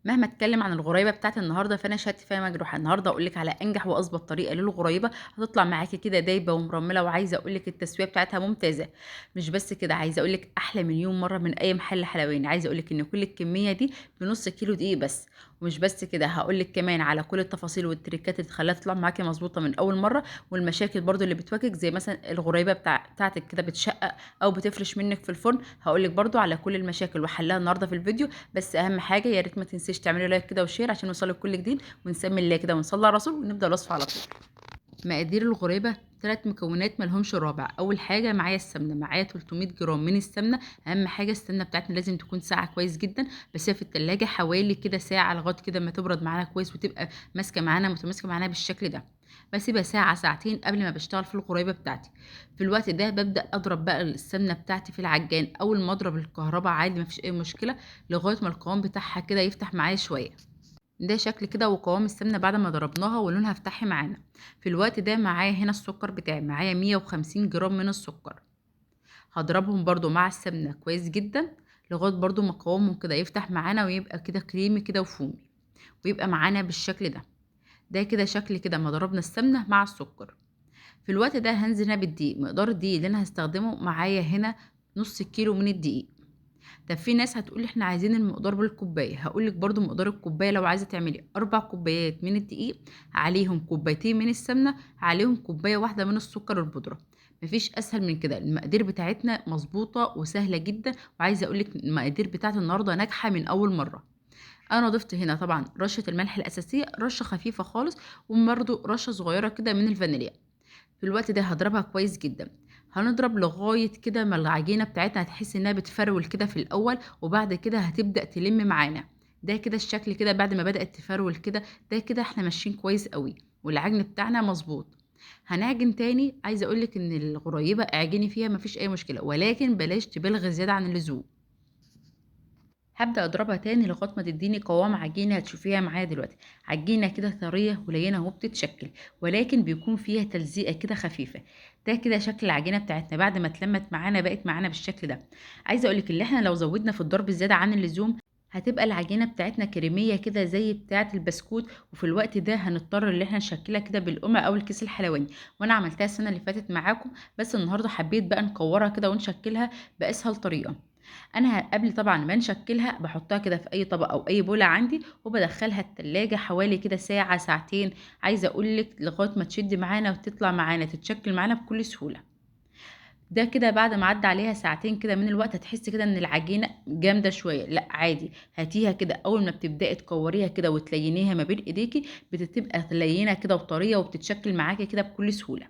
مهما اتكلم عن الغريبه بتاعت النهارده فانا شهادتي فيها مجروحه. النهارده اقول لك على انجح واظبط طريقه للغريبه هتطلع معاكي كده دايبه ومرمله، وعايزه اقول لك التسويه بتاعتها ممتازه. مش بس كده، عايزه اقول لك احلى مليون مره من اي محل حلواني. عايزه اقول لك ان كل الكميه دي بنص كيلو دقيق بس. ومش بس كده، هقول لك كمان على كل التفاصيل والتريكات اللي تخليها تطلع معاكي مظبوطه من اول مره، والمشاكل برضو اللي بتواجهك زي مثلا الغريبه بتاعتك كده بتشقق او بتفرش منك في الفرن. هقول لك برضو على كل المشاكل وحلها النهارده في الفيديو. بس اهم حاجه يا ريت ما تنسيش تعملي لايك كده وشير عشان يوصلك كل جديد، ونسمي الله كده ونصلي على الرسول ونبدا الوصفه على طول. مقادير الغريبه: 3 مكونات ملهمش رابع. اول حاجه معايا السمنه، معايا 300 جرام من السمنه. اهم حاجه السمنه بتاعتنا لازم تكون ساقعه كويس جدا، بس هي في التلاجة حوالي كده ساعه لغايه كده ما تبرد معانا كويس وتبقى ماسكه معانا متماسكه معانا بالشكل ده. بسيبها ساعه ساعتين قبل ما بشتغل في الغريبه بتاعتي. في الوقت ده ببدا اضرب بقى السمنه بتاعتي في العجان. اول ما اضرب الكهرباء عادي مفيش اي مشكله، لغايه ما القوام بتاعها كده يفتح معايا شويه. ده شكل كده وقوام السمنه بعد ما ضربناها ولونها فتحي معانا. في الوقت ده معايا هنا السكر بتاعي، معايا 150 جرام من السكر. هضربهم برضو مع السمنه كويس جدا لغايه برضو ما قوامهم كده يفتح معانا ويبقى كده كريمي كده وفومي، ويبقى معانا بالشكل ده. ده كده شكل كده ما ضربنا السمنه مع السكر. في الوقت ده هنزل هنا بالدقيق. مقدار الدقيق اللي انا هستخدمه معايا هنا نص كيلو من الدقيق. طب في ناس هتقول احنا عايزين المقدار بالكوبايه، هقول لك برضو مقدار الكوبايه. لو عايزه تعملي 4 كوبايات من الدقيق عليهم كوبايتين من السمنه عليهم كوبايه واحده من السكر البودره. مفيش اسهل من كده. المقادير بتاعتنا مظبوطه وسهله جدا، وعايزه اقول لك المقادير بتاعت النهارده ناجحه من اول مره. انا ضفت هنا طبعا رشه الملح الاساسيه، رشه خفيفه خالص، وبرضو رشه صغيره كده من الفانيليا. في الوقت ده هضربها كويس جدا. هنضرب لغاية كده ما العجينة بتاعتنا هتحس انها بتفرول كده في الاول، وبعد كده هتبدأ تلم معانا. ده كده الشكل كده بعد ما بدأت تفرول كده. ده كده احنا ماشيين كويس قوي والعجن بتاعنا مظبوط. هنعجن تاني. عايزة اقولك ان الغريبة اعجني فيها مفيش اي مشكلة، ولكن بلاش تبالغ زيادة عن اللزوم. هبدأ أضربها تاني لغاية ما تديني قوام عجينة هتشوفيها معايا دلوقتي. عجينة كده طرية ولينة وبتتشكل، ولكن بيكون فيها تلزيقة كده خفيفة. ده كده شكل العجينة بتاعتنا بعد ما اتلمت معانا بقت معانا بالشكل ده. عايزة أقولك اللي احنا لو زودنا في الضرب زيادة عن اللزوم هتبقى العجينة بتاعتنا كريمية كده زي بتاعة البسكوت، وفي الوقت ده هنضطر ان احنا نشكلها كده بالقمع او الكيس الحلواني. وانا عملتها السنة اللي فاتت معاكم، بس النهاردة حبيت بقى نكورها كده ونشكلها بأسهل طريقة. انا قبل طبعا ما نشكلها بحطها كده في اي طبق او اي بوله عندي، وبدخلها التلاجة حوالي كده ساعه ساعتين. عايزه اقولك لغايه ما تشد معانا وتطلع معانا تتشكل معانا بكل سهوله. ده كده بعد ما عدى عليها ساعتين كده من الوقت هتحسي كده ان العجينه جامده شويه. لا عادي، هاتيها كده اول ما بتبداي تكوريها كده وتلينيها ما بين ايديكي بتبقى لينه كده وطريه وبتتشكل معاكي كده بكل سهوله.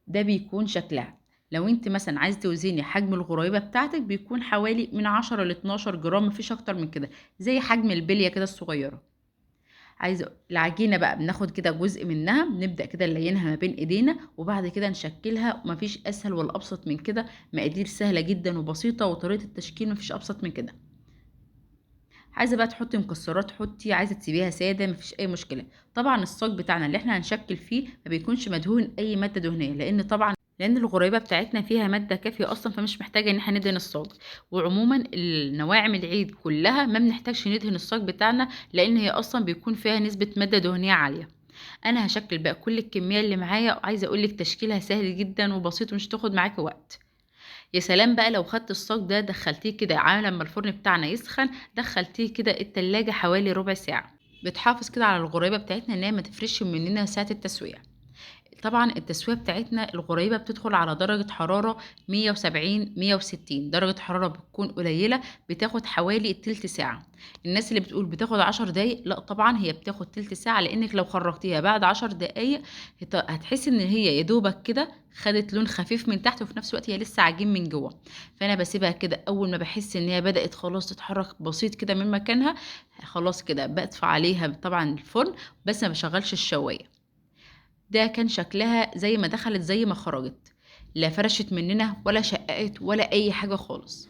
ده بيكون شكلها. لو انت مثلا عايزه توزني حجم الغريبه بتاعتك بيكون حوالي من 10 ل 12 جرام، مفيش اكتر من كده، زي حجم البليه كده الصغيره. عايزه العجينه بقى بناخد كده جزء منها بنبدا كده نلينها ما بين ايدينا وبعد كده نشكلها، ومفيش اسهل ولا ابسط من كده. مقادير سهله جدا وبسيطه، وطريقه التشكيل مفيش ابسط من كده. عايزه بقى تحطي مكسرات حطي، عايزه تسيبيها ساده مفيش اي مشكله. طبعا الصاج بتاعنا اللي احنا هنشكل فيه ما بيكونش مدهون اي ماده دهنيه، لان الغريبه بتاعتنا فيها ماده كافيه اصلا، فمش محتاجه ان احنا ندهن الصاج. وعموما النواعم العيد كلها ما بنحتاجش ندهن الصاج بتاعنا، لان هي اصلا بيكون فيها نسبه ماده دهنيه عاليه. انا هشكل بقى كل الكميه اللي معايا، عايزه اقول لك تشكيلها سهل جدا وبسيط ومش تاخد معاكي وقت. يا سلام بقى لو خدت الصاج ده دخلتيه كده عامل لما الفرن بتاعنا يسخن، دخلتيه كده التلاجة حوالي ربع ساعة. بتحافظ كده على الغريبة بتاعتنا ان هي ما تفرش مننا ساعة التسوية. طبعا التسوية بتاعتنا الغريبة بتدخل على درجة حرارة 170 160. درجة حرارة بتكون قليلة بتاخد حوالي تلت ساعة. الناس اللي بتقول بتاخد 10 دقايق، لا طبعا هي بتاخد تلت ساعة، لانك لو خرجتيها بعد 10 دقايق هتحس ان هي يدوبك كده خدت لون خفيف من تحت، وفي نفس الوقت هي لسه عجين من جوه. فانا بسيبها كده اول ما بحس ان هي بدأت خلاص تتحرك بسيط كده من مكانها، خلاص كده بدفع عليها طبعا الفرن، بس ما بشغلش الشواية. ده كان شكلها زي ما دخلت زي ما خرجت، لا فرشت مننا ولا شققت ولا اي حاجة خالص.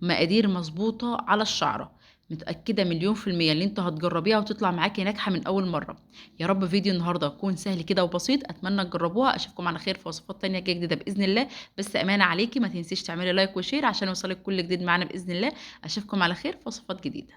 مقادير مظبوطة على الشعرة. متأكدة مليون في المية اللي انتوا هتجربيها وتطلع معاكي ناجحة من أول مرة. يا رب فيديو النهاردة يكون سهل كده وبسيط، أتمنى تجربوها. أشوفكم على خير في وصفات تانية جديدة بإذن الله. بس أمانة عليكي ما تنسيش تعملي لايك وشير عشان يوصلك كل جديد معانا بإذن الله. أشوفكم على خير في وصفات جديدة.